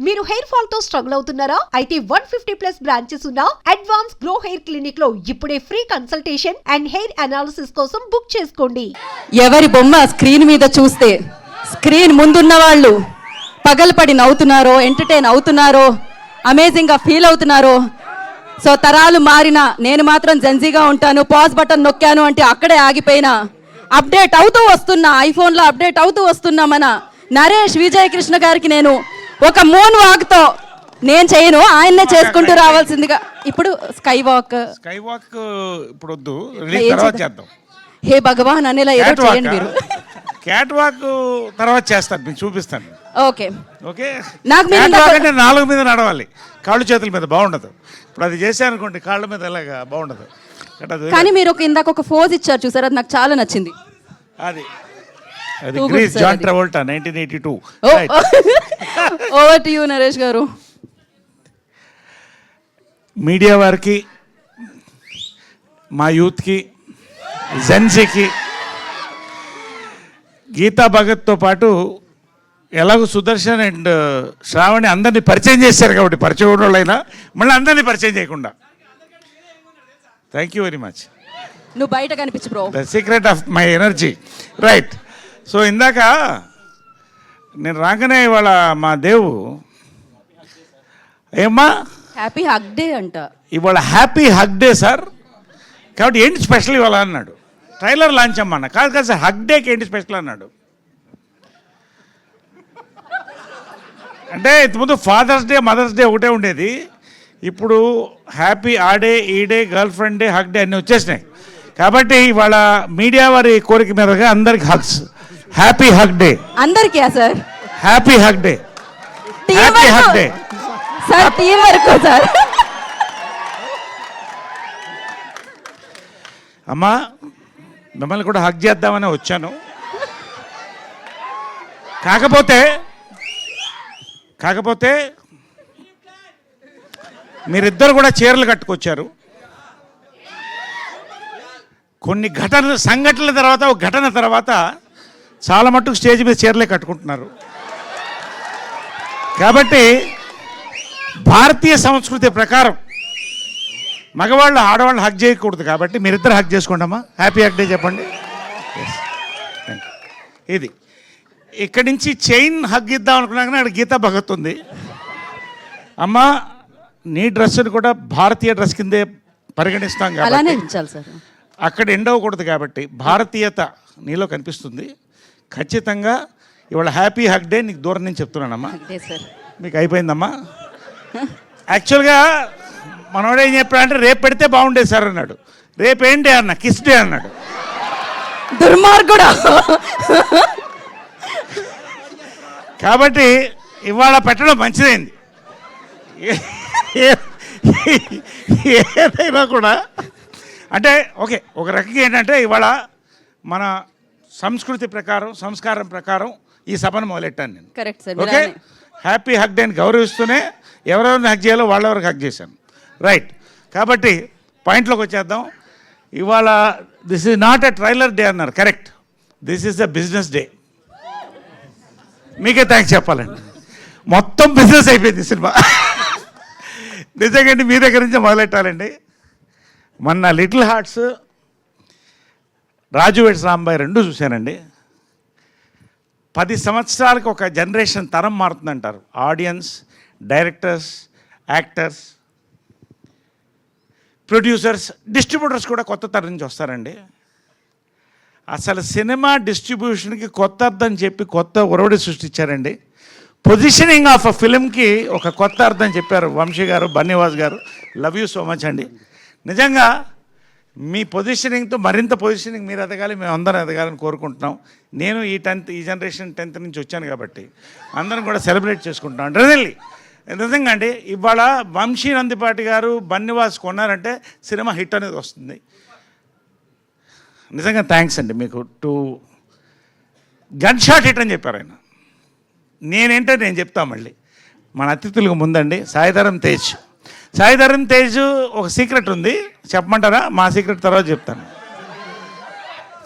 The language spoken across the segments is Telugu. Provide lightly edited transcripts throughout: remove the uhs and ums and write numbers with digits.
మీరు హెయిర్ ఫాల్ తో స్ట్రగుల్ అవుతున్నారా? అయితే 150+ బ్రాంచెస్ ఉన్న అడ్వాన్స్ గ్రో హెయిర్ క్లినిక్ లో ఇప్పుడే free consultation and hair analysis కోసం బుక్ చేసుకోండి. ఎవరి బొమ్మ స్క్రీన్ మీద చూస్తే స్క్రీన్ ముందున్న వాళ్ళు పగలపడి నవ్వుతున్నారో, ఎంటర్టైన్ అవుతున్నారో, అమేజింగ్గా ఫీల్ అవుతున్నారో. సో తరాలు మారినా నేను మాత్రం జెన్జీగా ఉంటాను. పాజ్ బటన్ నొక్కాను అంటే అక్కడే ఆగిపోయినా అప్డేట్ అవుతూ వస్తున్నా, ఐఫోన్లో అప్డేట్ అవుతూ వస్తున్నా మన నరేష్ విజయకృష్ణ గారికి నేను ఒక మూన్ వాక్తో నేను చేయను, ఆయన్నే చేసుకుంటూ రావాల్సిందిగా. ఇప్పుడు స్కై వాక్ ఇప్పుడు వద్దు, తర్వాత చేద్దాం. హే భగవాన్ అనేలా ఏదో చేయండి మీరు. క్యాట్ వాక్ తర్వాత చేస్తాను, మీకు చూపిస్తాను. Okay okay. నాకు అంటే 4 మీద నడవాలి, కాళ్ళు చేతుల మీద బాగుండదు. ఇప్పుడు అది చేశాను అనుకోండి, కాళ్ళ మీద ఎలాగా బాగుండదు. కానీ మీరు ఇందాక ఒక ఫోజ్ ఇచ్చారు చూసారు, అది నాకు చాలా నచ్చింది. అది Grease John Travolta 1982. Over to you Naresh గారు. మీడియా వారికి, మా యూత్కి, జెన్సీకి గీతా భగత్తో పాటు ఎలాగో సుదర్శన్ అండ్ శ్రావణి అందరినీ పరిచయం చేశారు కాబట్టి, పరిచయం ఉన్న వాళ్ళైనా మళ్ళీ అందరినీ పరిచయం చేయకుండా. Thank you very much. నువ్వు బయట కనిపించు bro. The secret of my energy. Right. So ఇందాక నేను రాగానే ఇవాళ మా దేవు ఏమ్మా హ్యాపీ హగ్ డే అంట. ఇవాళ హ్యాపీ హగ్ డే సార్, కాబట్టి ఏంటి స్పెషల్ ఇవాళ అన్నాడు. ట్రైలర్ లాంచ్ అమ్మా. కాదు కాదు సార్, హగ్ డేకి ఏంటి స్పెషల్ అన్నాడు. అంటే ఇంతకుముందు ఫాదర్స్ డే, మదర్స్ డే ఒకటే ఉండేది. ఇప్పుడు హ్యాపీ ఆ డే, ఈ day, girl friend day, hug day అన్నీ వచ్చేసినాయి. కాబట్టి ఇవాళ మీడియా వారి కోరిక మీదగా అందరికి హగ్స్. హ్యాపీ హగ్ డే అందరికీ sir. Happy hug day, happy hug day sir. Team వరకు సార్. అమ్మా మిమ్మల్ని కూడా హగ్ చేద్దామని వచ్చాను. కాకపోతే మీరిద్దరు కూడా చీరలు కట్టుకొచ్చారు. కొన్ని సంఘటనల తర్వాత, ఒక ఘటన తర్వాత చాలా మట్టుకు స్టేజ్ మీద చీరలే కట్టుకుంటున్నారు. కాబట్టి భారతీయ సంస్కృతి ప్రకారం మగవాళ్ళు ఆడవాళ్ళు హగ్ చేయకూడదు. కాబట్టి మీరిద్దరు హగ్ చేసుకోండి అమ్మా. హ్యాపీ హగ్ డే చెప్పండి. ఇది ఇక్కడి నుంచి చైన్ హగ్ ఇద్దాం అనుకున్నా కానీ అక్కడ గీతా భగత్ ఉంది. అమ్మా నీ డ్రెస్ని కూడా భారతీయ డ్రెస్ కిందే పరిగణిస్తాం కాబట్టి అక్కడ ఎండవకూడదు. కాబట్టి భారతీయత నీలో కనిపిస్తుంది. ఖచ్చితంగా ఇవాళ హ్యాపీ హగ్ డే నీకు దూరం నుంచి చెప్తున్నానమ్మా. మీకు అయిపోయిందమ్మా. యాక్చువల్గా మనోడు ఏం చెప్పాడంటే రేపు పెడితే బాగుండేది సార్ అన్నాడు. రేపు ఏంటి అన్న, కిస్ డే అన్నాడు. దుర్మార్గుడా. కాబట్టి ఇవాళ పెట్టడం మంచిదైంది. ఏదైనా కూడా అంటే ఓకే, ఒక రకంగా ఏంటంటే ఇవాళ మన సంస్కృతి ప్రకారం, సంస్కారం ప్రకారం ఈ సభను మొదలెట్టాను నేను. Correct sir. Okay, happy hug డేని గౌరవిస్తూనే ఎవరెవరిని హగ్ చేయాలో వాళ్ళెవరికి హగ్ చేశాను. రైట్. కాబట్టి పాయింట్లోకి వచ్చేద్దాం. ఇవాళ this is not a trailer day అన్నారు. Correct, this is a business day. మీకే థ్యాంక్స్ చెప్పాలండి. మొత్తం బిజినెస్ అయిపోయింది సినిమా. నిజంగా మీ దగ్గర నుంచి మొదలెట్టాలండి. మొన్న little hearts, Raju weds Rambai 2 చూశానండి. 10 సంవత్సరాలకు ఒక జనరేషన్ తరం మారుతుందంటారు. Audience, directors, actors, producers, distributors కూడా కొత్త తరం నుంచి వస్తారండి. అసలు సినిమా డిస్ట్రిబ్యూషన్కి కొత్త అర్థం చెప్పి కొత్త ఒరవడి సృష్టించారండి. పొజిషనింగ్ ఆఫ్ అ ఫిలింకి ఒక కొత్త అర్థం చెప్పారు వంశీ గారు, బన్నీవాస్ గారు. లవ్ యూ సో మచ్ అండి. నిజంగా మీ పొజిషనింగ్తో మరింత పొజిషనింగ్ మీరు ఎదగాలి, మేము అందరం ఎదగాలని కోరుకుంటున్నాం. నేను ఈ జనరేషన్ 10th నుంచి వచ్చాను కాబట్టి అందరం కూడా సెలబ్రేట్ చేసుకుంటున్నాం. రియల్లీ నిజంగా అండి. ఇవాళ వంశీ నందిపాటి గారు, బన్నీవాస్ కొన్నారంటే సినిమా హిట్ అనేది వస్తుంది. నిజంగా థ్యాంక్స్ అండి మీకు. గన్ షాట్ హిట్ అని చెప్పారు ఆయన. నేనేంటో నేను చెప్తా మళ్ళీ. మన అతిథులకు ముందండి సాయిధరం తేజ్ ఒక సీక్రెట్ ఉంది, చెప్పమంటారా? మా సీక్రెట్ తర్వాత చెప్తాను.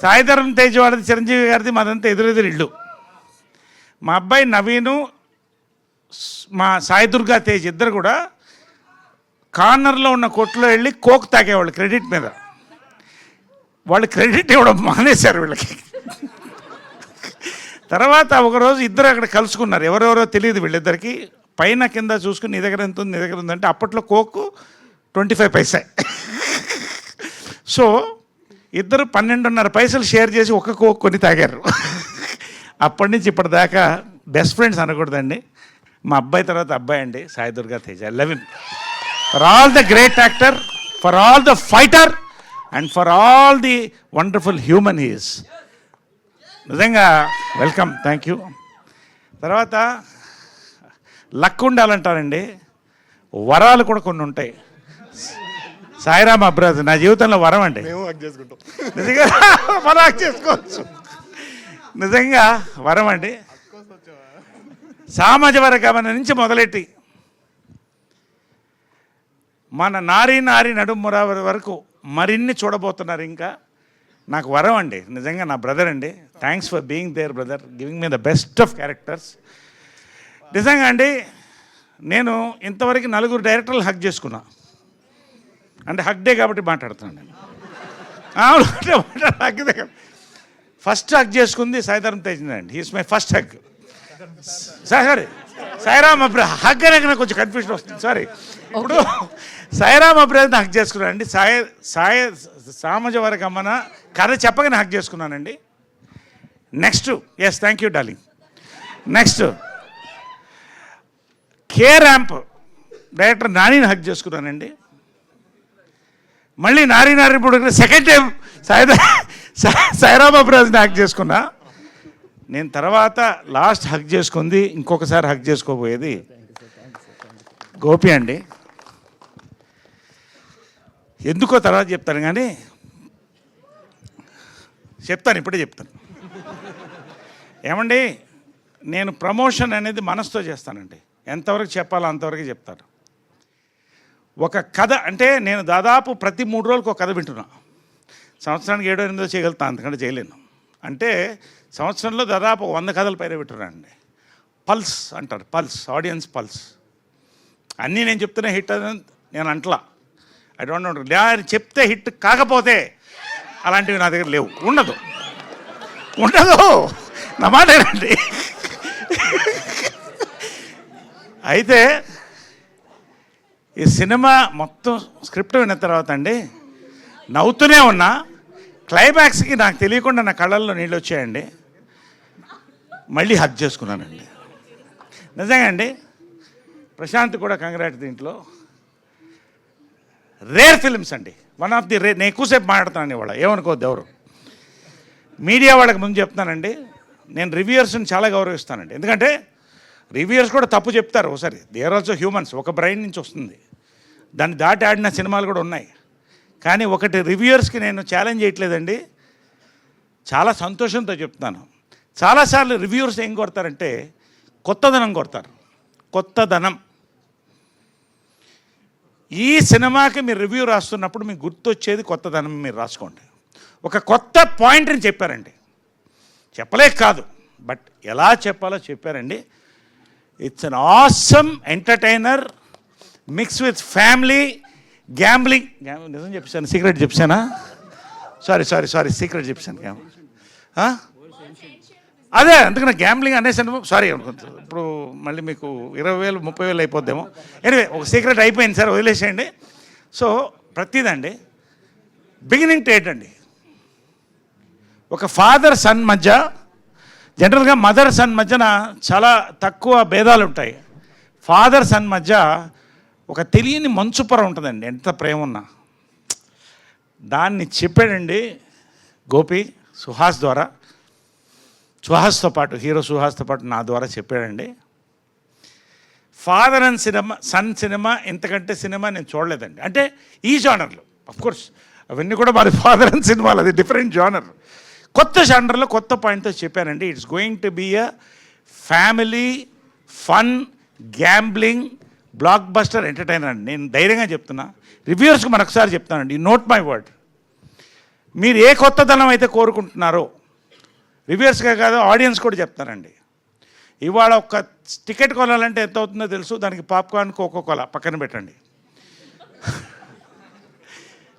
సాయిధరం తేజ్ వాడిది, చిరంజీవి గారిది, మాదంతా ఎదురెదురు ఇల్లు. మా అబ్బాయి నవీను మా సాయి దుర్గా తేజ్ ఇద్దరు కూడా కార్నర్లో ఉన్న కొట్లో వెళ్ళి కోక్ తాగేవాళ్ళు క్రెడిట్ మీద. వాళ్ళు క్రెడిట్ ఇవ్వడం మానేశారు వీళ్ళకి. తర్వాత ఒకరోజు ఇద్దరు అక్కడ కలుసుకున్నారు, ఎవరెవరో తెలియదు వీళ్ళిద్దరికి. పైన కింద చూసుకుని నీ దగ్గర ఎంత ఉంది, నీ దగ్గర ఉందంటే అప్పట్లో కోక్ 25 పైసా. సో ఇద్దరు 12.5 పైసలు షేర్ చేసి ఒక కోక్ కొని తాగారు. అప్పటి నుంచి ఇప్పటిదాకా బెస్ట్ ఫ్రెండ్స్ అనకూడదండి. మా అబ్బాయి తర్వాత అబ్బాయి అండి Sai Durga Tej. I love him for all the great actor, for all the fighter and for all the wonderful human he is. నిజంగా వెల్కమ్, థ్యాంక్ యూ. తర్వాత లక్ ఉండాలంటారండి, వరాలు కూడా కొన్ని ఉంటాయి. సాయిరామ్ అబ్రాజ్ నా జీవితంలో వరం అండి. నిజంగా మనం హక్ చేసుకోవచ్చు, నిజంగా వరం అండి. సామాజ వర్గమన నుంచి మొదలెట్టి మన నారీ నారీ నడుముర వరకు మరిన్ని చూడబోతున్నారు. ఇంకా నాకు వరం అండి, నిజంగా నా బ్రదర్ అండి. Thanks for being there brother, giving me the best of characters. నిజంగా అండి, నేను ఇంతవరకు 4 డైరెక్టర్లు హక్ చేసుకున్నా. అంటే హక్ డే కాబట్టి మాట్లాడుతున్నాను నేను. హక్ డే ఫస్ట్ హక్ చేసుకుంది సాయిధరం తేజ్ అండి. He's my first Haq. Sorry Sairam Abraj Haq అనేది నాకు కొంచెం కన్ఫ్యూజన్ వస్తుంది, సారీ. ఇప్పుడు సాయిరామ్ అబ్రాజ్ని హక్ చేసుకున్నానండి. సామాజ వర్గమన కథ చెప్పగానే హక్ చేసుకున్నానండి. Next, yes thank you darling. Next కే ర్యాంప్ డైరెక్టర్ నానిని హక్ చేసుకున్నానండి. మళ్ళీ నారీ ఇప్పుడు సెకండ్ టైం సాయిరామ్ అబ్రాజ్ని హక్ చేసుకున్నా నేను. తర్వాత లాస్ట్ హక్ చేసుకుంది, ఇంకొకసారి హక్ చేసుకోబోయేది గోపి అండి. ఎందుకో తర్వాత చెప్తాను, కానీ చెప్తాను, ఇప్పుడే చెప్తాను. ఏమండి, నేను ప్రమోషన్ అనేది మనసుతో చేస్తానండి. ఎంతవరకు చెప్పాలో అంతవరకు చెప్తాను. ఒక కథ అంటే నేను దాదాపు ప్రతి 3 రోజులకు ఒక కథ వింటున్నా. సంవత్సరానికి 7-8 చేయగలుగుతాను, అంతకంటే చేయలేను. అంటే సంవత్సరంలో దాదాపు 100 కథల పైన వింటున్నానండి. పల్స్ అంటారు, పల్స్, ఆడియన్స్ పల్స్. అన్నీ నేను చెప్తున్నా హిట్ అని నేను అంటలా. ఐ డోంట్ నో, చెప్తే హిట్ కాకపోతే అలాంటివి నా దగ్గర లేవు, ఉండదు నా మాట ఏంటండి. అయితే ఈ సినిమా మొత్తం స్క్రిప్ట్ విన్న తర్వాత అండి నవ్వుతూనే ఉన్నా. క్లైమాక్స్కి నాకు తెలియకుండా నా కళ్ళల్లో నీళ్ళు వచ్చాయండి. మళ్ళీ హక్ చేసుకున్నానండి. నిజంగా అండి, ప్రశాంత్ కూడా కంగ్రాట్. దీంట్లో రేర్ ఫిల్మ్స్ అండి, వన్ ఆఫ్ ది రేర్. నేను ఎక్కువసేపు మాట్లాడుతున్నాను ఇవాళ, ఏమనుకోవద్దు ఎవరు. మీడియా వాళ్ళకి ముందు చెప్తానండి, నేను రివ్యూయర్స్ని చాలా గౌరవిస్తానండి. ఎందుకంటే రివ్యూయర్స్ కూడా తప్పు చెప్తారు ఒకసారి. దే ఆర్ ఆల్సో హ్యూమన్స్, ఒక బ్రెయిన్ నుంచి వస్తుంది. దాన్ని దాటి ఆడిన సినిమాలు కూడా ఉన్నాయి. కానీ ఒకటి రివ్యూయర్స్కి నేను ఛాలెంజ్ చేయట్లేదండి, చాలా సంతోషంతో చెప్తున్నాను. చాలాసార్లు రివ్యూయర్స్ ఏం కొడతారంటే కొత్తదనం కొడతారు, కొత్తదనం. ఈ సినిమాకి మీరు రివ్యూ రాస్తున్నప్పుడు మీకు గుర్తొచ్చేది కొత్తదనం మీరు రాసుకోండి. ఒక కొత్త పాయింట్ని చెప్పారండి, చెప్పలేక కాదు, బట్ ఎలా చెప్పాలో చెప్పారండి. It's an awesome entertainer mix with family gambling. నిజం చెప్పాను, సీక్రెట్ చెప్పానా? సారీ సీక్రెట్ చెప్పాను. అదే అందుకని గ్యాంబ్లింగ్ అనేసాను, సారీ. ఇప్పుడు మళ్ళీ మీకు 20,000 30,000 అయిపోద్దేమో. ఎనివే, ఒక సీక్రెట్ అయిపోయింది సార్, వదిలేసేయండి. సో ప్రతిదండి బిగినింగ్ టు ఎండ్ అండి. ఒక ఫాదర్ సన్ మధ్య, జనరల్గా మదర్ సన్ మధ్యన చాలా తక్కువ భేదాలు ఉంటాయి. ఫాదర్ సన్ మధ్య ఒక తెలియని మంచు పొర ఉంటుందండి, ఎంత ప్రేమ ఉన్నా. దాన్ని చెప్పాడండి గోపి సుహాస్ ద్వారా. సుహాస్తో పాటు, హీరో సుహాస్తో పాటు నా ద్వారా చెప్పాడండి. Father and cinema, son cinema, ఇంతకంటే సినిమా నేను చూడలేదండి. అంటే ఈ జానర్లో అఫ్కోర్స్ అవన్నీ కూడా మరి ఫాదర్ అండ్ సినిమాలు, అది డిఫరెంట్ జానర్. కొత్త జానర్లో కొత్త పాయింట్తో చెప్పానండి. It's going to be a family fun gambling blockbuster entertainer అండి. నేను ధైర్యంగా చెప్తున్నా, రివ్యూవర్స్కి మరొకసారి చెప్తానండి, నోట్ మై వర్డ్. మీరు ఏ కొత్తదనం అయితే కోరుకుంటున్నారో, రివ్యూవర్స్గా కాదు ఆడియన్స్ కూడా చెప్తానండి, ఇవాళ ఒక టికెట్ కొనాలంటే ఎంత అవుతుందో తెలుసు, దానికి పాప్కార్న్ కోకోకోలా పక్కన పెట్టండి.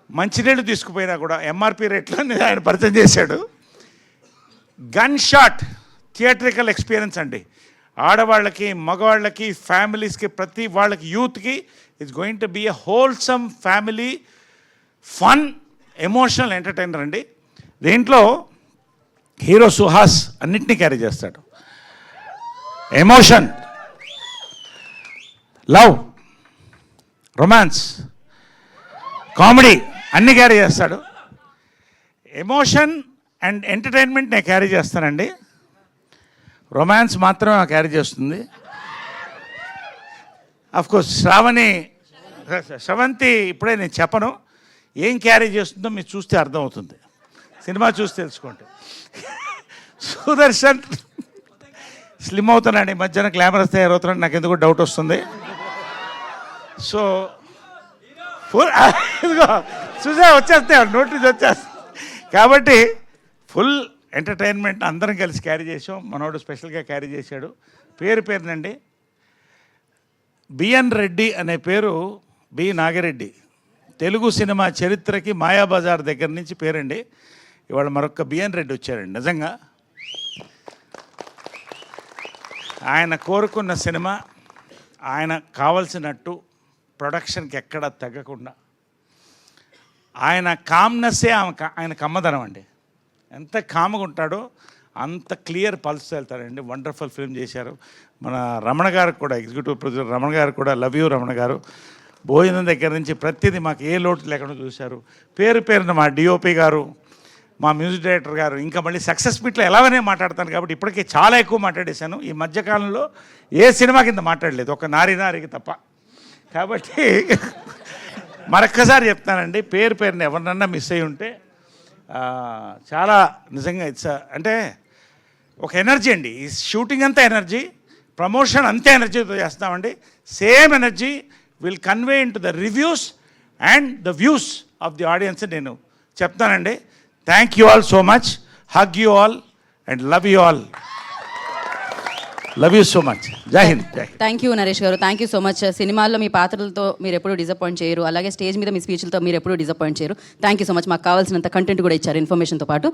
మంచినీళ్ళు తీసుకుపోయినా కూడా ఎంఆర్పి రేట్లో ఆయన పరిచయం చేశాడు. గన్ షాట్ థియేట్రికల్ ఎక్స్పీరియన్స్ అండి, ఆడవాళ్ళకి మగవాళ్ళకి ఫ్యామిలీస్కి ప్రతి వాళ్ళకి యూత్కి it's going to be a wholesome family fun emotional entertainer అండి. దీంట్లో హీరో సుహాస్ అన్నిటినీ క్యారీ చేస్తాడు. ఎమోషన్, లవ్, రొమాన్స్, కామెడీ అన్నీ క్యారీ చేస్తాడు. ఎమోషన్ అండ్ ఎంటర్టైన్మెంట్ నేను క్యారీ చేస్తానండి, రొమాన్స్ మాత్రమే క్యారీ చేస్తుంది. అఫ్కోర్స్ శ్రవంతి ఇప్పుడే నేను చెప్పను, ఏం క్యారీ చేస్తుందో మీరు చూస్తే అర్థమవుతుంది, సినిమా చూసి తెలుసుకోండి. సుదర్శన్ స్లిమ్ అవుతున్నాడు, ఈ మధ్యన గ్లామరస్ తయారవుతున్నాడు, నాకు ఎందుకు డౌట్ వస్తుంది. సో ఫుల్ చూసా వచ్చేస్తాయి నోటీస్ వచ్చేస్తాయి. కాబట్టి ఫుల్ ఎంటర్టైన్మెంట్ అందరం కలిసి క్యారీ చేసాం. మనోడు స్పెషల్గా క్యారీ చేశాడు. పేరునండి, బిఎన్ రెడ్డి అనే పేరు బి నాగిరెడ్డి, తెలుగు సినిమా చరిత్రకి మాయాబజార్ దగ్గర నుంచి పేరండి. ఇవాళ మరొక బిఎన్ రెడ్డి వచ్చారండి. నిజంగా ఆయన కోరుకున్న సినిమా ఆయన కావలసినట్టు ప్రొడక్షన్కి ఎక్కడ తగ్గకుండా ఆయన కామ్నెస్సే ఆయన కమ్మదనం అండి. ఎంత కామ్గా ఉంటాడో అంత క్లియర్ పల్స్ వెళ్తాడండి. వండర్ఫుల్ ఫిల్మ్ చేశారు. మన రమణ గారికి కూడా, ఎగ్జిక్యూటివ్ ప్రొడ్యూసర్ రమణ గారు కూడా, లవ్ యూ రమణ గారు. భోజనం దగ్గర నుంచి ప్రతిదీ మాకు ఏ లోటు లేకుండా చూశారు. పేరున మా డిఓపి గారు, మా మ్యూజిక్ డైరెక్టర్ గారు, ఇంకా మళ్ళీ సక్సెస్ మీట్లో ఎలాగనే మాట్లాడతాను కాబట్టి ఇప్పటికే చాలా ఎక్కువ మాట్లాడేశాను. ఈ మధ్యకాలంలో ఏ సినిమా కింద మాట్లాడలేదు, ఒక నారికి తప్ప. కాబట్టి మరొక్కసారి చెప్తానండి, పేరుని ఎవరినన్నా మిస్ అయ్యి ఉంటే చాలా నిజంగా ఇట్స్ అంటే ఒక ఎనర్జీ అండి. ఈ షూటింగ్ అంతా ఎనర్జీ, ప్రమోషన్ అంతే ఎనర్జీతో చేస్తామండి. Same energy will convey in to the reviews and the views of the audience నేను చెప్తానండి. Thank you all so much, hug you all and love you all, love you so much. జై హింద్. థ్యాంక్ యూ నరేష్ గారు, థ్యాంక్ యూ సో మచ్. సినిమాల్లో మీ పాత్రలతో మీరు ఎప్పుడూ డిసప్పాయింట్ చేయరు, అలాగే స్టేజ్ మీద మీ స్పీచ్లతో మీరు ఎప్పుడూ డిసప్పాయింట్ చేయరు. Thank you so much. మాకు కావాల్సినంత కంటెంట్ కూడా ఇచ్చారు ఇన్ఫర్మేషన్తో పాటు.